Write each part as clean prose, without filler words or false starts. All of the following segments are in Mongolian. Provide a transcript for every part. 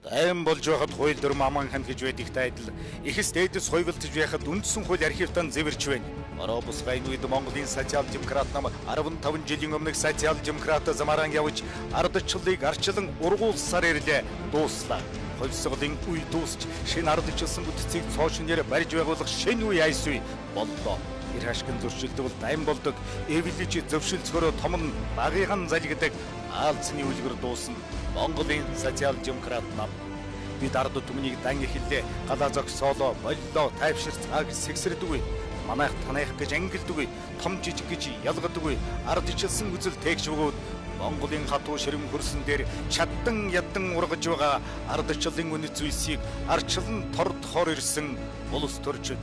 Тайван болж байхад хууль дүрм аманхан гэж байдагтай адил ихэс дээдэс хувилдж байхад үндсэн хууль архивтан зэвэрч байна. Ороо бусгай үед Монголын социал-демократ нам 15 жилийн өмнөх социал-демократ замаараа явж ардчлалыг арчлан ургуулсаар ирлээ дууслаа. Хувьсгалын үе дуусч шинэ ардчлсан бүтцийг цоошноор барьж байгуулах шинэ үе айс үе боллоо. Ир хашгин зөрчилдөг бол дайм болдог. Эвлэж зөвшөлцгөрөө том нь багийнхан залгидаг аалцны үлгэр дуусна. Монголын социал-демократ нам бид ард түмнийг дан ихэллээ галаа зогсоолоо боллоо тайвшир цаг сэгсэрдэггүй манайх танаах гэж ангилдэггүй том жижиг гэж ялгадаггүй ардчилсан үзэл тээгч бөгөөд Монголын хатуу ширэм хөрсөн дээр чаддан яддан ургаж байгаа ардчлалын үнэт зүйлсийг арчлан тордохоор ирсэн улс төрчид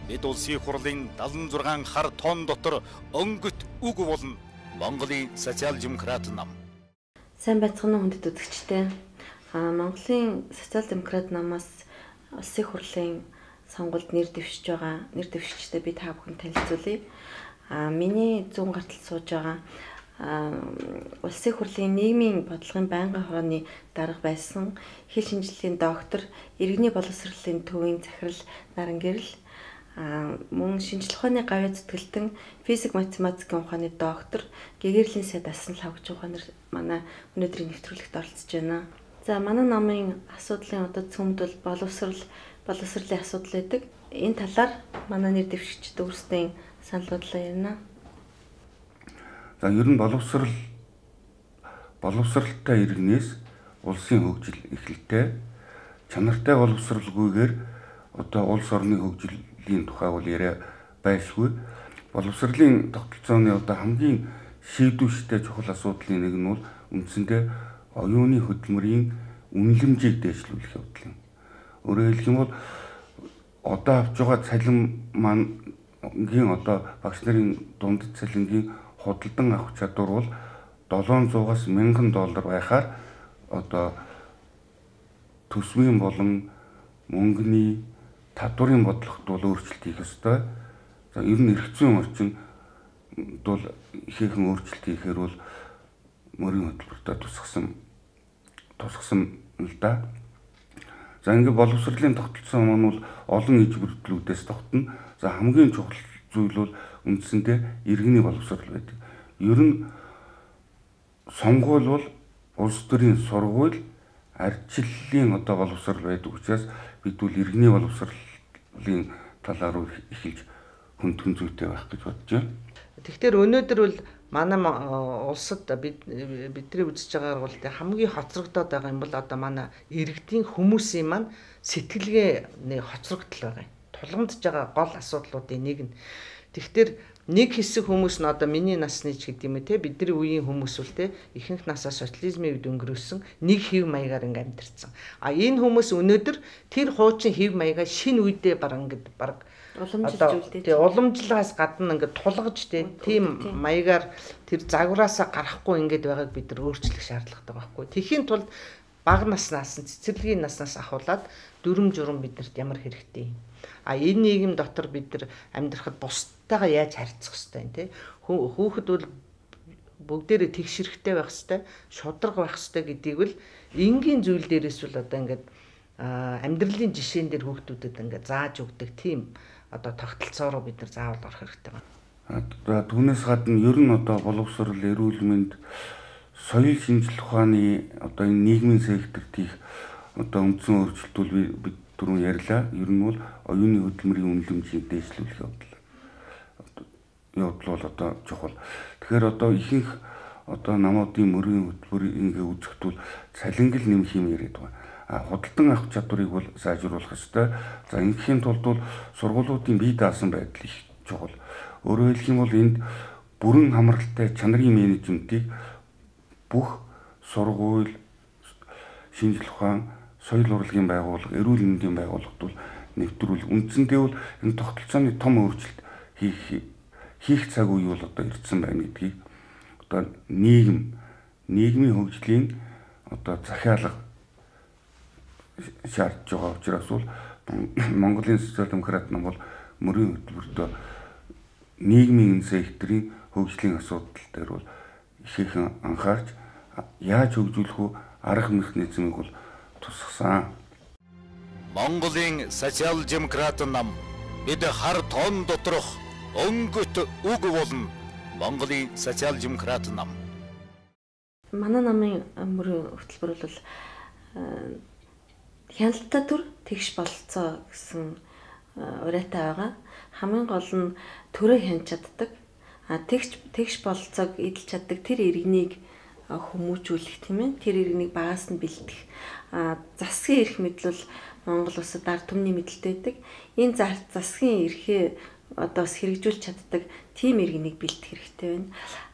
бид улсын хурлын 76 хар тон дотор өнгөт үг болно. Монголын социал-демократ нам. Сайн байцгаана уу хүндэт үзэгчдээ. Монголын социал-демократ намаас улсын хурлын сонгуульд нэр дэвшиж байгаа нэр дэвшигчдээ би та бүхэн танилцуулъя. Миний зүүн гартал сууж байгаа улсын хурлын нийгмийн бодлогын байнгын хорооны дарга байсан хэл шинжилгээний доктор, иргэний боловсролын төвийн захирал Наран Гэрэл, мөн шинжлэх ухааны гавьяа зүтгэлтэн физик математикийн ухааны доктор, гэгэрлийн сайд асан лавгч ухаанаар манай өнөөдрийн нэвтрүүлэгт оролцож байна. За манай намын асуудлын одоо цөмд бол боловсролын асуудал байдаг. Энэ талаар манай нэр дэвшигчид өөрсдийн санал бодлоо ярина. За ер нь боловсралтай иргэнээс улсын хөгжил эхэлтэй, чанартай боловсралгүйгээр одоо улс орны хөгжлийн тухай бол яриа байшгүй. Боловсролын тогтолцооны одоо хамгийн шийдвэрштэй чухал асуудлын нэг нь бол үндсэндээ оюуны хөдөлмөрийн үнэлэмжийг дээшлүүлэх явдал юм. Өөрөөр хэлэх юм бол одоо авч байгаа цалин мангийн одоо багш нарын дундад цалингийн худалдан авах чадвар бол $700-аас $1000 байхаар одоо төсвийн болон мөнгөний татварын бодлогот бол өөрчлөлт хийх ёстой. За ер нь эрх зүйн орчинд бол ихээхэн өөрчлөлт хийхээр бол мөрийн хөтөлбөртөө тусгасан л да. За ингээд боловсролын тогтолцоо маань бол олон иж бүрдлүүдээс тогтно. За хамгийн чухал зүйл бол үндсэндээ иргэний боловсрол байдаг. Ер нь сонгуул бол улс төрийн сургууль ардчлалын одоо боловсрол байдаг учраас бид бол иргэний боловсролын талаар эхэлж хүн зүйтэй байх гэж бодож байна. Тэгэхээр өнөөдөр бол манай улсад бидний үзэж байгаагаар бол хамгийн хоцрогдоод байгаа юм бол одоо манай иргэдийн хүмүүсийн маань сэтгэлгээ нэг хоцрогдол байгаа юм. Тулгамдж байгаа гол асуудлуудын нэг нь. Тэгэхээр нэг хэсэг хүмүүс нь одоо миний насны ч гэдэг юм те бидний үеийн хүмүүс бол те ихэнх насаа социализмын үед өнгөрөөсөн нэг хэв маягаар ингээм амьдэрсэн. Энэ хүмүүс өнөөдөр тэр хуучин хэв маягаа шинэ үедээ баг уламжлалаас гадна ингээд тулгаж тийм маягаар тэр загвараасаа гарахгүй ингээд байгааг бид нар өөрчлөх шаардлагатай байхгүй. Тэхийн тулд бага наснаас цэцэрлэгийн наснаас ахуулаад дүрм журм биднэрт ямар хэрэгтэй юм. Энэ нийгэм дотор бид нар амьдрахад бусдтайгаа яаж харьцах ёстой юм те. Хүүхэд бол бүгдээрээ тэгш хэрэгтэй байх ёстой, шударга байх ёстой гэдгийг бол энгийн зүйл дээрээс бол одоо ингээд амьдралын жишээн дээр хүүхдүүдэд ингээд зааж өгдөг тийм одоо тогтолцоороо бид нар заавал орох хэрэгтэй байна. Түүнээс гадна ер нь одоо боловсрол, эрүүл мэнд, соёл шинжлэх ухааны одоо энэ нийгмийн секторт их одоо үндсэн өөрчлөлтүүд бид түрүүн ярьлаа. Ер нь бол оюуны хөдөлмөрийн үнэлэмжийг дээшлүүлэх явдал бол одоо чухал. Тэгэхээр одоо ихэнх одоо намуудын мөрийн хөтөлбөрийг ингээ үзэхэд бол цалингэл нэмэх юм яриад байгаа. Худалдан авах чадварыг бол сайжруулах ёстой. За ингээхийн тулд бол сургуулиудын бие даасан байдал их чухал. Өөрөөр хэлэх юм бол энд бүрэн хамралтай чанарын менежментийг бүх сургууль, шинжлэх ухаан, соёл урлагийн байгууллага, эрүүл мэндийн байгууллагад бол нэвтрүүл. Үндсэндээ бол энэ тогтолцооны том өөрчлөлт хийх цаг үе бол одоо ирсэн байна гэдгийг одоо нийгмийн хөгжлийн одоо захиалга шаардж байгаа учраас бол Монголын социал-демократ нам бол мөрийн хөтөлбөртөө нийгмийн секторын хөгжлийн асуудал дээр бол ихээхэн анхаарч яаж хөгжүүлэх вэ арга механизмыг бол тусгасан. Монголын социал-демократ нам бид хар тоон доторх өнгөт үг болно. Монголын социал-демократ нам. Манай намын мөрийн хөтөлбөр бол хяналттай төр тэгш болцоо гэсэн урайтай байгаа. Хамгийн гол нь төрөө хянч чаддаг. Тэгш болцоог эдэлж чаддаг тэр иргэнийг хүмүүжүүлэх тийм ээ. Тэр иргэнийг багаас нь бэлдэх. Засгийн эрх мэдэл бол Монгол улсад ард түмний мэдэлтэй байдаг. Энэ засгийн эрхээ одоо бас хэрэгжүүлж чаддаг тийм иргэнийг бэлдэх хэрэгтэй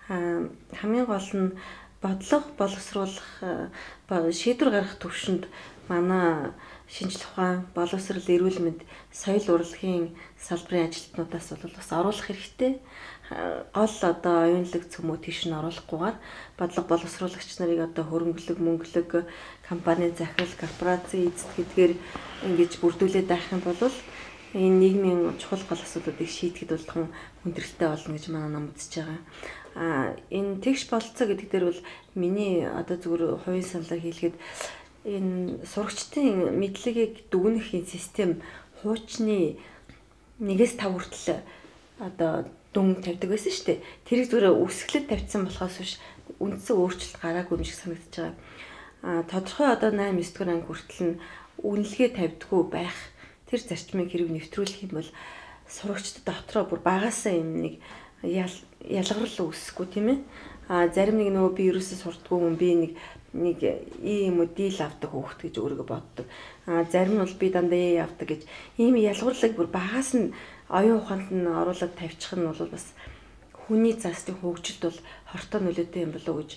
байна. Хамгийн гол нь бодлого боловсруулах шийдвэр гаргах төвшөнд манай шинжлэх ухаан, боловсрол, эрүүл мэнд, соёл урлагийн салбарын ажилтнуудаас бол бас оруулах хэрэгтэй. Гол одоо оюунлаг цөмөө тийш нь оруулахгүйгээр бодлого боловсруулагч нарыг одоо хөрөнгөлөг, мөнгөлөг, компани захирал, корпорацийн эзэд гэдгээр ингэж бүрдүүлээд байх юм бол энэ нийгмийн чухал гол асуудлуудыг шийдэхэд бол хүндрэлтэй болно гэж манай нам үзэж байгаа. Энэ тэгш болцоо гэдэг дээр бол миний одоо зүгээр хувийн саналаар хэлэхэд энэ сурагчдын мэдлэгийг дүгнэх энэ систем хуучны 1-5 хүртэл одоо дүн тавьдаг байсан шүү дээ. Тэрийг зүгээр үсгэлэд тавьсан болохоос биш үндсэн өөрчлөлт гараагүй юм шиг санагдаж байгаа. Тодорхой одоо 8-9 дугаар анги хүртэл нь үнэлгээ тавьдаггүй байх. Тэр зарчмыг хэрэг нэвтрүүлэх юм бол сурагчдад дотроо бүр багаасаа юм нэг ялгарл үүсэхгүй тийм ээ. Зарим нэг нөгөө би ерөөсөө сурдаггүй хүн би нэг ийм үдил авдаг хөөхт гэж өөрийгөө боддог. Зарим нь бол би дандаа явдаг гэж ийм ялгуурлыг бүр багаас нь оюун ухаанд нь оруулаад тавьчих нь бол бас хүний заасны хөгжилд бол хортой нөлөөтэй юм болов уу гэж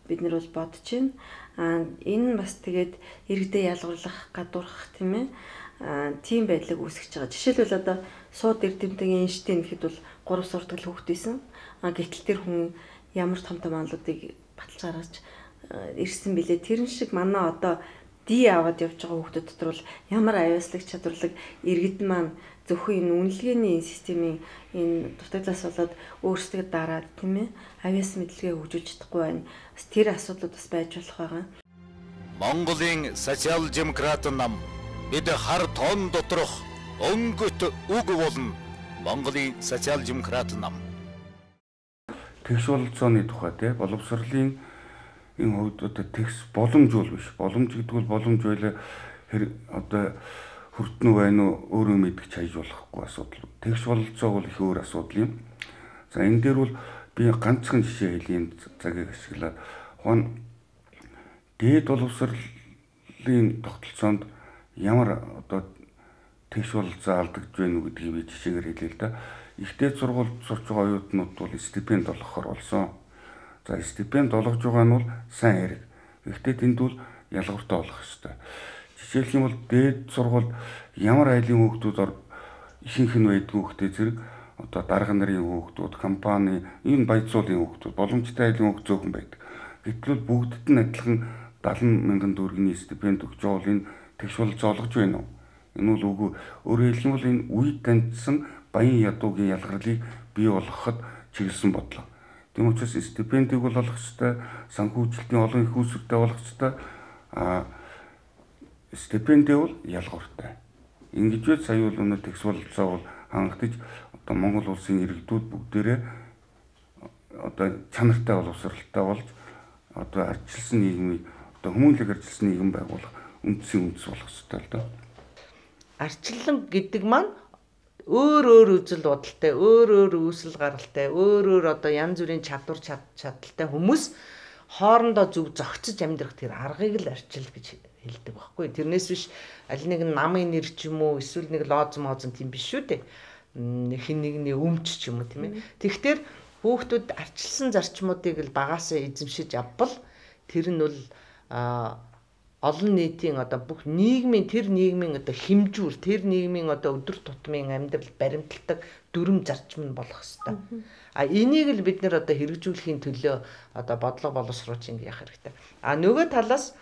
бид нар бол бодож байна. Энэ нь бас тэгээд иргэдэд ялгуурлах, гадуурхах тийм ээ. Тийм байдлыг үүсгэж байгаа. Жишээлбэл одоо сууд эрдэмтэн Эйнштейн гэхэд бол 3 суртал хүүхэд байсан. Гэтэл тэр хүн ямар том онолуудыг баталж гаргаж ирсэн билээ. Тэрэн шиг манай одоо ди аваад явж байгаа хүүхдүүд дотор бол ямар авиаслаг чадварлаг иргэд маань зөвхөн энэ үнэлгээний системийн энэ дутагдлаас болоод өөрсдөө дараад тийм ээ авиас мэдлэгээ хөгжүүлж чадахгүй байна. Бас тэр асуудлууд бас байж болох байгаа. Монголын социал-демократ нам бид хар тоон доторх өнгөт үг болно. Монголын социал-демократ нам. Тэгш бололцооны тухай те боловсролын энэ хувьд одоо тэгш боломжгүй биш. Боломж гэдэг бол боломж байлаа одоо хүртэн байна уу өөрөө мэдгч хайж болохгүй асуудал. Тэгш бололцоо бол их өөр асуудал юм. За энэ дээр бол би ганцхан жишээ хэлье цагийг ашиглаад. Дээд боловсролын тогтолцоонд ямар одоо тэгш бололцоо алдагдж байна уу гэдгийг би жишээгээр хэлье л да. Ихтэй сургуульд сурч байгаа оюутнууд бол стипенд олгохоор болсон. За стипенд олгож байгаа нь бол сайн хэрэг. Гэхдээ тэнд бол ялгууртай олох ёстой. Жишээлх юм бол дээд сургуульд ямар айлын хүүхдүүд ихэнх нь байдгүй хүүхдээ зэрэг одоо дарга нарын хүүхдүүд, компани, энэ баяцуулын хүүхдүүд, боломжтой айлын хүүхд зөөхөн байдаг. Гэтэл бүгдд нь адилхан 70,000 төгрөгийн стипенд өгч байгаа бол энэ тэгш бололцоо олгож байна уу? Энэ бол үгүй. Өөрөөр хэлэх юм бол энэ үед таньдсан баян ядуугийн ялгарлыг бий болгоход чиглэсэн бодлого. Тийм учраас стипендийг бол олох ёстой, санхүүжилтийн олон их үүсвэртэй болох ёстой. Стипендийг бол ялгууртай. Ингэж үл сая бол өнөө тэгш бололцоо бол хангагдаж одоо Монгол улсын иргэдүүд бүгдээрээ одоо чанартай боловсралтай болж одоо арчилсан нийгмийг одоо хүмүүнлэг арчилсан нийгэм байгуулах үндсэн үндэс болох ёстой л доо. Арчлан гэдэг маань өөр үзэл бодолтой, өөр үүсэл гаргалтай, өөр одоо янз бүрийн чадвар чадaltaй хүмүүс хоорондоо зөв зохицож амьдрах тэр аргыг л арчил гэж хэлдэг байхгүй. Тэрнээс биш аль нэг намын нэр ч юм уу эсвэл нэг лооз моозон тийм биш шүү дээ. Хин нэгний өмч ч юм уу тийм ээ. Тэгэхээр хүүхдүүд арчилсан зарчмуудыг л багаасаа эзэмшиж авбал тэр нь бол олон нийтийн одоо бүх нийгмийн тэр нийгмийн одоо хэмжүүр тэр нийгмийн одоо өдөр тутмын амьдрал баримталдаг дүрм зарчим нь болох хэвээр. Энийг л бид нэр одоо хэрэгжүүлэхийн төлөө одоо бодлого боловсруулж ингэ яах хэрэгтэй. Нөгөө талаас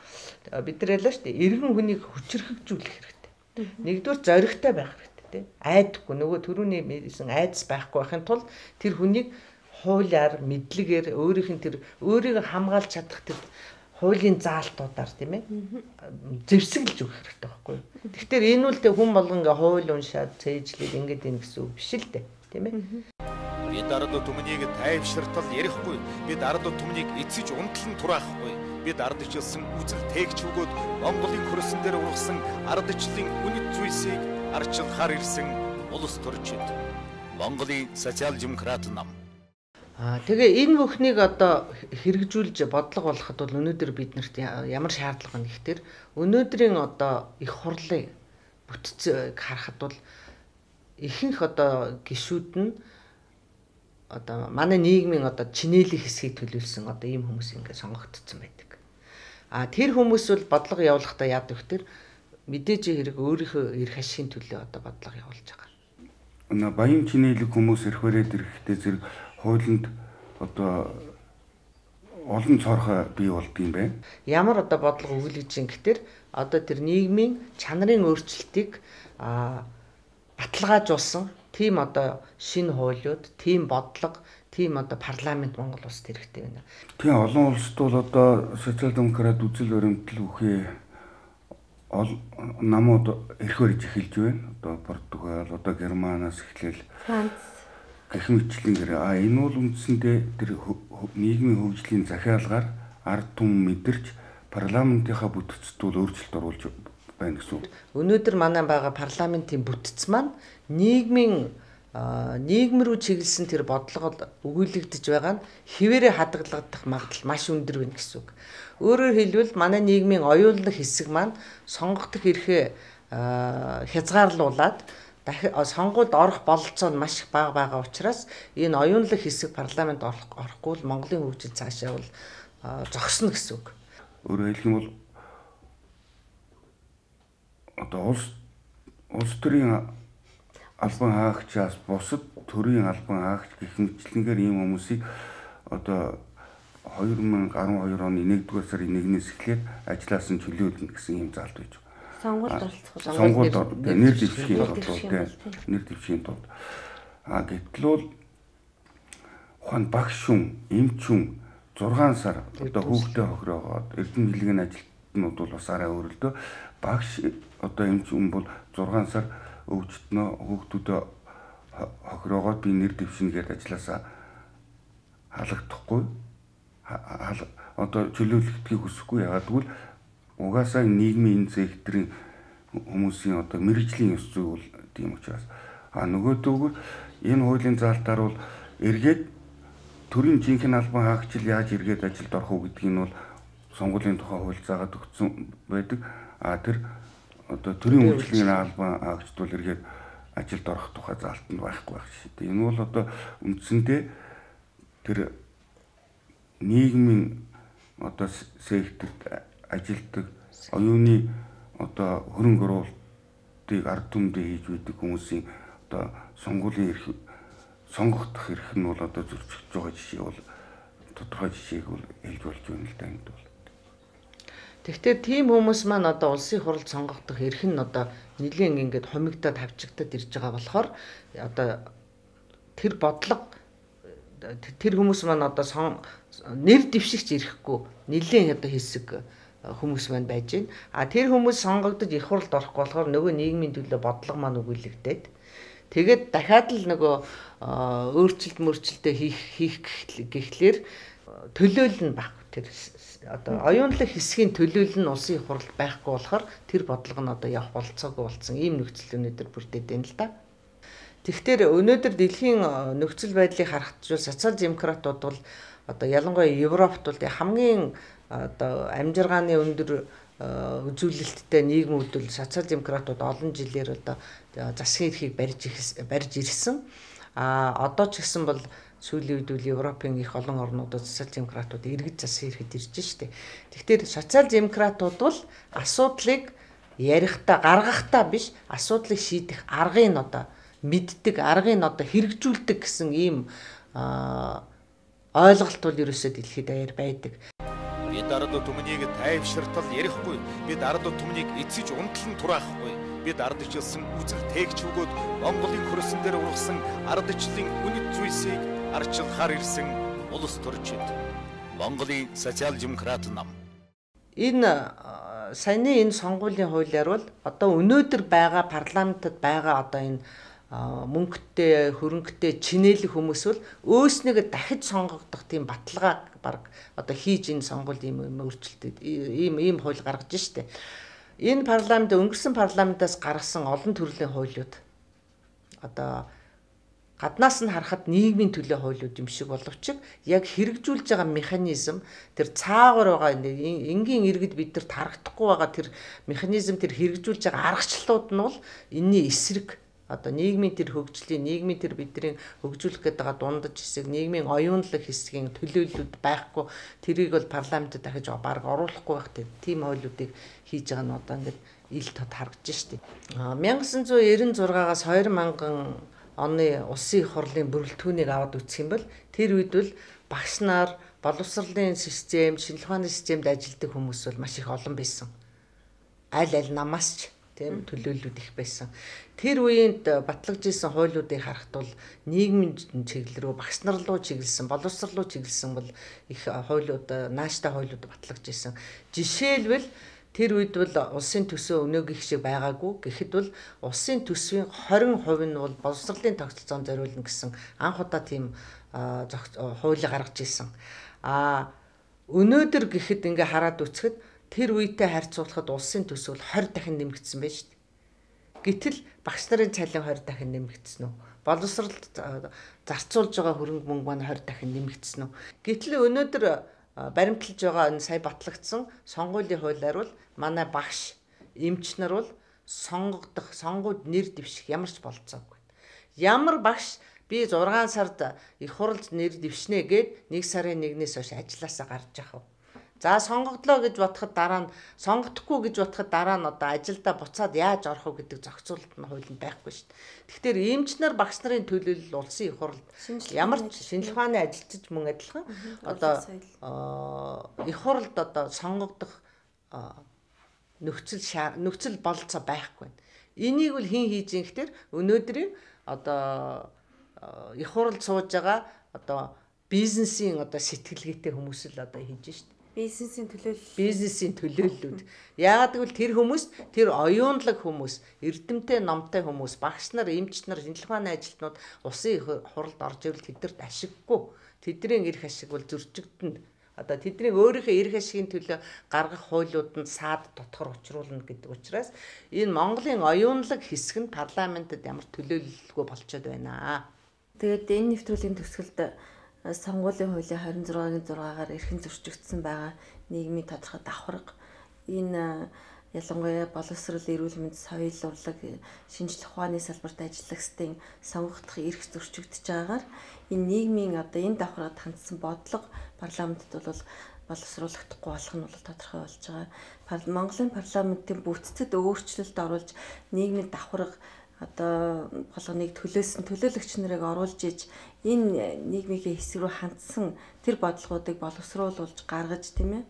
бид нар ялаа шүү дээ. Иргэн хүнийг хүчрхэгжүүлэх хэрэгтэй. Нэгдүгээр зоригтой байх хэрэгтэй, тий. Айдахгүй нөгөө төрөний мэдсэн айдас байхгүй байхын тулд тэр хүнийг хуулиар, мэдлэгээр өөрийнх нь тэр өөрийгөө хамгаалж чадах тэр хуулийн заалтуудаар тийм ээ зэвсэглэж өгөх хэрэгтэй байхгүй юу. Тэгэхээр энэ үл тэ хүн болгон ингээ хууль уншаад цээжлээд ингээд ийн гэсэн үг биш л дээ тийм ээ. Бид ард түмнийг тайвширтал ярихгүй. Бид ард түмнийг эцэж унтлан тураахгүй. Бид ардчлсан үзэл тээгч өгөөд Монголын хөрсөн дээр ургасан ардчлалын үнэт зүйлсийг арчилахаар ирсэн улс төрчид. Монголын социал-демократ нам. Тэгээ энэ бүхнийг одоо хэрэгжүүлж бодлого болгоход бол өнөөдөр биднэрт ямар шаардлага байна гэхээр өнөөдрийн одоо их хурлын бүтцийг харахад бол ихэнх одоо гишүүд нь одоо манай нийгмийн одоо чинээлийн хэсгийг төлөөлсөн одоо ийм хүмүүс ингээд сонгогдсон байдаг. Тэр хүмүүс бол бодлого явуулахдаа яадаг вэхтэр мэдээж хэрэг өөрийнхөө эрх ашигын төлөө одоо бодлого явуулж байгаа. Баян чинээлэг хүмүүс эрх бариад ирэхдээ зэрэг хуулинд одоо олон цорхой бий болдгийм байна. Ямар одоо бодлого өгүүлж ин гэхээр одоо тэр нийгмийн чанарын өөрчлөлтийг баталгаажуулсан тийм одоо шинэ хуулиуд, тийм бодлого, тийм одоо парламент Монгол улсад хэрэгтэй байна. Тийм олон улсад бол одоо социал-демократ үзэл баримтлал үхээ намууд эрх барьж эхэлж байна. Одоо Португал, одоо Германаас эхлээл Франц гэх мэтлэнгээр энэ бол үндсэндээ тэр нийгмийн хөгжлийн захиалгаар ард түмэн мэдэрч парламентынхаа бүтцэд бол өөрчлөлт оруулж байна гэсэн үг. Өнөөдөр манай байгаа парламентын бүтц маань нийгмийн нийгэм рүү чиглэсэн тэр бодлого өгүүлэгдэж байгаа нь хിവэрэ хадгалагдах магадлал маш өндөр байна гэсэн үг. Өөрөөр хэлбэл манай нийгмийн оюунлаг хэсэг маань сонгогдох эрхээ хязгаарлуулад сонгуульд орох бололцоо нь маш их бага байгаа учраас энэ оюунлаг хэсэг парламент орохгүй бол Монголын хөгжил цаашаа бол зогсно гэсэн үг. Өөрөөр хэлбэл одоо улс төрийн албан хаагчаас бусад төрийн албан хаагч гэх мэтлэнгээр ийм хүмүүсийг одоо 2012 оны 1-р сарын 1-ээс эхлээд ажлаас нь чөлөөлнө гэсэн ийм заалт байж байна. Сонгуульд орох нэр дэвшгийн тулд гэтэл бол ухаан багш шүн, эмч шүн 6 сар одоо хүүхдээ хохироогоод эрдэм хэлгийн ажилтнууд бол бас арай өөрлөлтөө багш одоо эмч хүн бол 6 сар өвчтнөө хүүхдүүдэд хохироогоод би нэр дэвшнэ гэдээ ажилласаа халагдахгүй одоо чөлөөлөгдөхийг хүсэхгүй яагаад гэвэл угаасаа нийгмийн энэ секторын хүмүүсийн одоо мэрэгжлийн ёс зүй бол тийм учраас нөгөөдөөгөр энэ хуулийн заалтаар бол эргээд төрийн жинхэнэ албан хаагчил яаж эргээд ажилд орох уу гэдгийг нь бол сонгуулийн тухай хууль заагаад өгсөн байдаг. Тэр одоо төрийн үйлчлэгийн албан хаагчд бол эргээд ажилд орох тухай заалт нь байхгүй байх шээ. Энэ бол одоо үндсэндээ тэр нийгмийн одоо секторт ажилтдаг оюуны одоо хөрөнгө оруулалтыг ард түмэндээ хийж байдаг хүмүүсийн одоо сонгуулийн эрх сонгогдох эрх нь бол одоо зөрчигдөж байгаа жишээ бол тодорхой жишээг бол хэлж болж байна л да энд бол. Тэгэхдээ тийм хүмүүс маань одоо улсын хуралд сонгогдох эрх нь одоо нэлийн ингээд хумигдаад хавчигдаад ирж байгаа болохоор одоо тэр бодлого тэр хүмүүс маань одоо нэр дэвшигч ирэхгүй нэлийн одоо хэсэг хүмүүс маань байж байна. Тэр хүмүүс сонгогдож их хурлд орохгүй болохоор нөгөө нийгмийн төлөө бодлого маань өгүүлэгдээд тэгээд дахиад л нөгөө өөрчлөлтөө хийх гэхлээр төлөөлөл нь баггүй. Тэр одоо оюунлаг хэсгийн төлөөлөл нь улсын их хурлд байхгүй болохоор тэр бодлого нь одоо явах болцоогүй болсон ийм нөхцөл өнөөдөр бүрдээд байна л да. Тэгэхээр өнөөдөр дэлхийн нөхцөл байдлыг харахад социал-демократууд бол одоо ялангуяа Европт бол хамгийн одоо амжиргааны өндөр үзүүлэлттэй нийгмүүд бол социал-демократууд олон жилээр одоо засгийн эрхийг барьж ирсэн. Одоо ч гэсэн бол сүүлийн үед Европын их олон орнуудад социал-демократууд эргэж засгийн эрхэд ирж штэ. Тэгэхээр социал-демократууд бол асуудлыг ярихдаа гаргахтаа биш асуудлыг шийдэх аргыг нь одоо мэддэг, аргыг нь одоо хэрэгжүүлдэг гэсэн ийм ойлголт бол ерөөсөө дэлхийд даяар байдаг. Бид ард түмнийг тайвширтал ярихгүй. Бид ард түмнийг эцэж унтлан тураахгүй. Бид ардчлсан үзэл тээгч өгөөд Монголын хөрсөн дээр ургасан ардчлалын үнэт зүйлсийг арчилахаар ирсэн улс төрчид. Монголын социал-демократ нам. Энэ саяны энэ сонгуулийн хуулиар бол одоо өнөөдөр байгаа парламентод байгаа одоо энэ мөнгөтэй, хөрөнгөтэй чинээлэх хүмүүс бол өөснийгөө дахиж сонгогдох тийм баталгаа баг одоо хийж энэ сонгуульд ийм өөрчлөлтөд ийм хууль гаргаж штэ. Энэ парламент өнгөрсөн парламентаас гаргасан олон төрлийн хуулиуд одоо гаднаас нь харахад нийгмийн төлөө хуулиуд юм шиг боловч яг хэрэгжүүлж байгаа механизм тэр цаагаар байгаа энгийн иргэд бид нар тарагдахгүй байгаа тэр механизм тэр хэрэгжүүлж байгаа аргачлалууд нь бол энэний эсрэг одоо нийгмийн тэр хөгжлийн нийгмийн тэр бидний хөгжүүлэх гээд байгаа дундаж хэсэг нийгмийн оюунлаг хэсгийн төлөөллүүд байхгүй тэрийг бол парламентд дахиж баг оруулахгүй байх тийм хуулиудыг хийж байгаа нь одоо ингээд ил тод харагдаж штеп. 1996-аас 2000 оны улсын их хурлын бүрэлдэхүүнийг аваад үзэх юм бол тэр үед бол багш нар боловсролын систем, шинжилгээ ухааны системд ажилладаг хүмүүс бол маш их олон байсан. Аль намаас ч тийм төлөөллүүд их байсан. Тэр үеинд батлагдсан хуулиудыг харахад бол нийгмийн чиглэл рүү багш нар руу чиглэсэн, боловсрол руу чиглэсэн бол их хуулиуд, нааштай хуулиуд батлагдсан. Жишээлбэл тэр үед бол улсын төсөө өнөөгийнх шиг байгаагүй. Гэхэд бол улсын төсвийн 20% нь бол боловсролын тогтолцоонд зориулна гэсэн анх удаа тийм хууль гаргаж ирсэн. Өнөөдөр гэхэд ингээ хараад үзэхэд тэр үетэй харьцуулахад улсын төсөв бол 20 дахин нэмэгдсэн байна шүү дээ. Гэтэл багш нарын цалин 20 дахин нэмэгдсэн үү? Боловсролд зарцуулж байгаа хөрөнгө мөнгө маань 20 дахин нэмэгдсэн үү? Гэтэл өнөөдөр баримталж байгаа энэ сая батлагдсан сонгуулийн хуулиар бол манай багш, эмч нар бол сонгогдох, сонгууд нэр дэвших ямар ч болцоогүй. Ямар багш би 6 сард их хурлд нэр дэвшнэ гээд 1 сарын 1-ээс хойш ажилласаа гарч явах. За сонгогдлоо гэж бодоход дараа нь сонгогдохгүй гэж бодоход дараа нь одоо ажилдаа буцаад яаж орох вэ гэдэг зохицуулалт нь хуулинд байхгүй шүү дээ. Тэгэхээр эмч нар багш нарын төлөөлөл улсын их хурлд ямар ч шинжилгээ ухааны ажилтж мөн адилхан одоо их хурлд одоо сонгогдох нөхцөл бололцоо байхгүй. Энийг бол хэн хийж ийн гэхээр өнөөдрийн одоо их хурлд сууж байгаа одоо бизнесийн одоо сэтгэлгээтэй хүмүүс л одоо хийж шүү дээ. Бизнесийн төлөөллүүд. Яагаад гэвэл тэр хүмүүс тэр оюунлаг хүмүүс, эрдэмтэй номтой хүмүүс, багш нар, эмч нар, шинжилгээ ухааны ажилтнууд улсын их хурлд орж ирвэл тэдэрт ашиггүй. Тэдний эрх ашиг бол зөрчигдөнө. Одоо тэдний өөрийнхөө эрх ашигын төлөө гаргах хуулиуд нь саад дотор учруулна гэдэг учраас энэ Монголын оюунлаг хэсэг нь парламентод ямар төлөөлөлгүй болчиход байна. Тэгээд энэ нэвтрүүлгийн төгсгөлд сонгуулийн хуулийн 26-гийн 6-гаар эрхэн зөрчигдсөн байгаа нийгмийн тодорхой давхарга энэ ялангуяа боловсрол, эрүүл мэнд, соёл урлаг, шинжилгээ ухааны салбарт ажиллагчдын сонгогдох эрх зөрчигдөж байгаагаар энэ нийгмийн одоо энэ давхаргад хандсан бодлого парламентд бол боловсруулахдаггүй болох нь бол тодорхой болж байгаа. Монголын парламентын бүтцэд өөрчлөлт оруулж нийгмийн давхарга одоо болгоныг төлөөлөгч нарыг оруулж иж энэ нийгмийн хэсэг рүү хандсан тэр бодлогоодыг боловсруулж гаргаж тийм ээ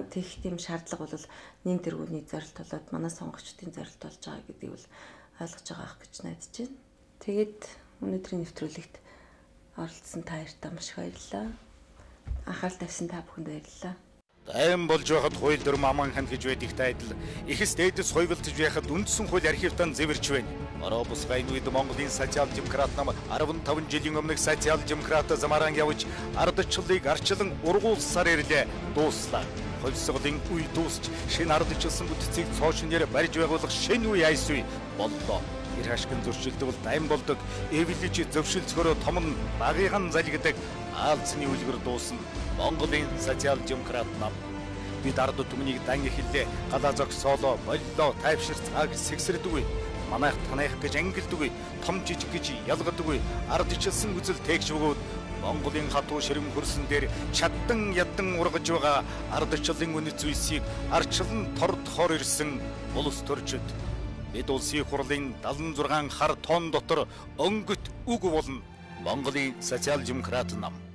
тэгэх тийм шаардлага бол нийт тэргүүний зорилт болоод манай сонгогчдын зорилт болж байгаа гэдгийг бол ойлгож байгаа ах гэж найдаж байна. Тэгээд өнөөдрийн нэвтрүүлэгт оролцсон та хоёртаа маш их баярлалаа. Анхаарал тавьсан та бүхэнд баярлалаа. Тайван болж байхад хууль дүрм аман ханд гэж байдагтай адил ихс дээдэс хувилдж байхад үндсэн хууль архивтан зэвэрч байна. Ороо бус гайн үед Монголын социал-демократ нам 15 жилийн өмнөх социал-демократ замааран явж ардчлалыг арчлан ургуулсаар ирлээ дууслаа. Хөлсгөлийн үе дуусч шинэ ардчлсан бүтцийг цоошнээр барьж байгуулах шинэ үе айс үе боллоо. Ир хашгин зөрчилдөг бол дайм болдог. Эвлэж зөвшөлцгөрөө том нь багыхан залгидаг аалзны үлгэр дуусна. Монголын социал-демократ нам бид ард түмнийг дан эхэллээ. Галаа зогсоолоо, боллоо, тайвшир цаг сэгсэрдэггүй. Манайх танаах гэж ангилдаггүй. Том жижиг гэж ялгадаггүй. Ардчлсан үзэл тээгч бөгөөд Монголын хатуу ширэм хөрсөн дээр чаддан яддан ургаж байгаа ардчлалын үнэт зүйлсийг арчлан торд хор ирсэн улс төрчид. Бид улсын хурлын 76 хар тон дотор өнгөт үг болно. Монголын социал-демократ нам